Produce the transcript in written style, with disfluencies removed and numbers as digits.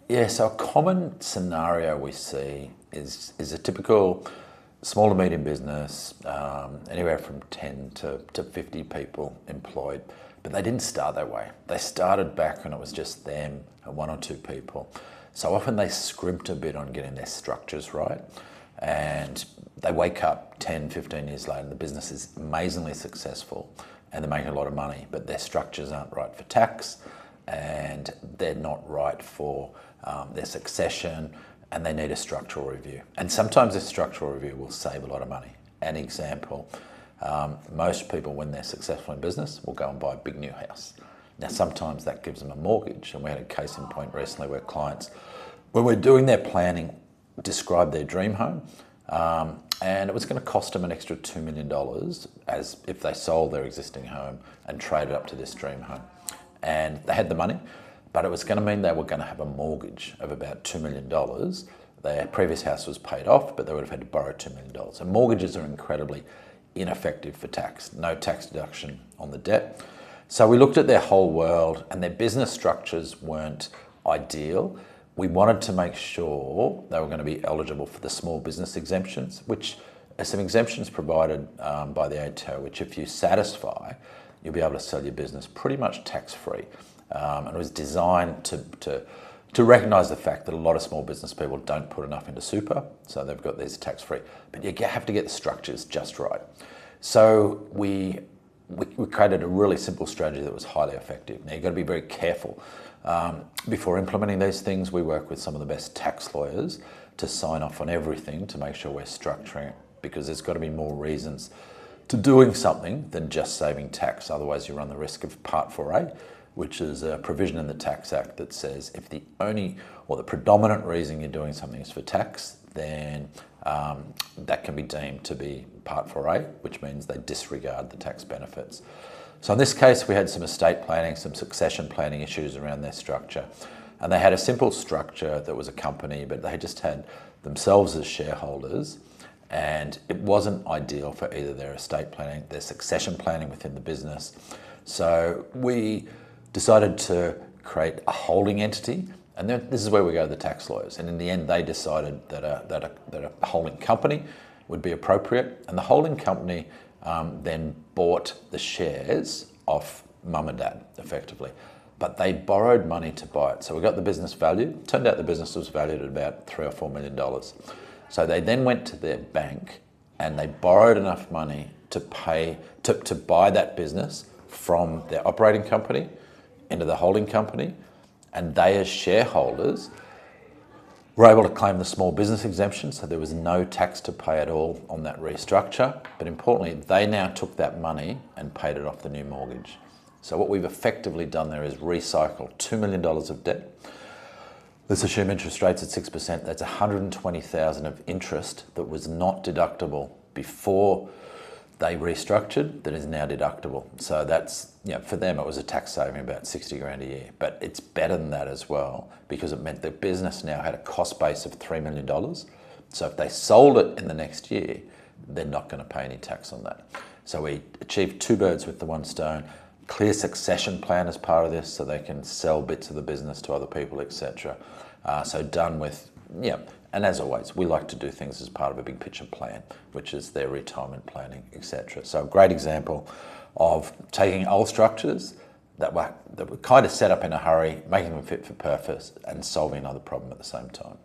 Yeah, so a common scenario we see is a typical small to medium business, anywhere from 10 to 50 people employed, but they didn't start that way. They started back when it was just them and one or two people. So often they scrimped a bit on getting their structures right, and they wake up 10, 15 years later and the business is amazingly successful and they're making a lot of money, but their structures aren't right for tax and they're not right for their succession, and they need a structural review. And sometimes a structural review will save a lot of money. An example, most people when they're successful in business will go and buy a big new house. Now sometimes that gives them a mortgage, and we had a case in point recently where clients, when we're doing their planning, described their dream home, and it was going to cost them an extra $2 million as if they sold their existing home and traded up to this dream home. And they had the money, but it was going to mean they were going to have a mortgage of about $2 million. Their previous house was paid off, but they would have had to borrow $2 million. And mortgages are incredibly ineffective for tax, no tax deduction on the debt. So we looked at their whole world and their business structures weren't ideal. We wanted to make sure they were going to be eligible for the small business exemptions, which are some exemptions provided by the ATO, which if you satisfy, you'll be able to sell your business pretty much tax-free. And it was designed to recognise the fact that a lot of small business people don't put enough into super, so they've got these tax-free. But you have to get the structures just right. So we created a really simple strategy that was highly effective. Now you've got to be very careful. Before implementing these things, we work with some of the best tax lawyers to sign off on everything to make sure we're structuring it, because there's got to be more reasons to doing something than just saving tax. Otherwise you run the risk of Part 4A, which is a provision in the Tax Act that says if the only or the predominant reason you're doing something is for tax, then that can be deemed to be Part 4A, which means they disregard the tax benefits. So in this case, we had some estate planning, some succession planning issues around their structure. And they had a simple structure that was a company, but they just had themselves as shareholders. And it wasn't ideal for either their estate planning, their succession planning within the business. So we decided to create a holding entity, and then this is where we go to the tax lawyers. And in the end, they decided that a holding company would be appropriate, and the holding company then bought the shares off mum and dad, effectively. But they borrowed money to buy it. So we got the business value. Turned out the business was valued at about $3 or $4 million. So they then went to their bank and they borrowed enough money to buy that business from their operating company into the holding company, and they as shareholders were able to claim the small business exemption, so there was no tax to pay at all on that restructure. But importantly, they now took that money and paid it off the new mortgage. So what we've effectively done there is recycle $2 million of debt. Let's assume interest rates at 6%, that's $120,000 of interest that was not deductible before they restructured, that is now deductible. So that's, for them it was a tax saving about 60 grand a year, but it's better than that as well, because it meant the business now had a cost base of $3 million. So if they sold it in the next year, they're not going to pay any tax on that. So we achieved two birds with the one stone. Clear succession plan as part of this, so they can sell bits of the business to other people, etc. So done with, and as always, we like to do things as part of a big picture plan, which is their retirement planning, etc. So a great example of taking old structures that were kind of set up in a hurry, making them fit for purpose, and solving another problem at the same time.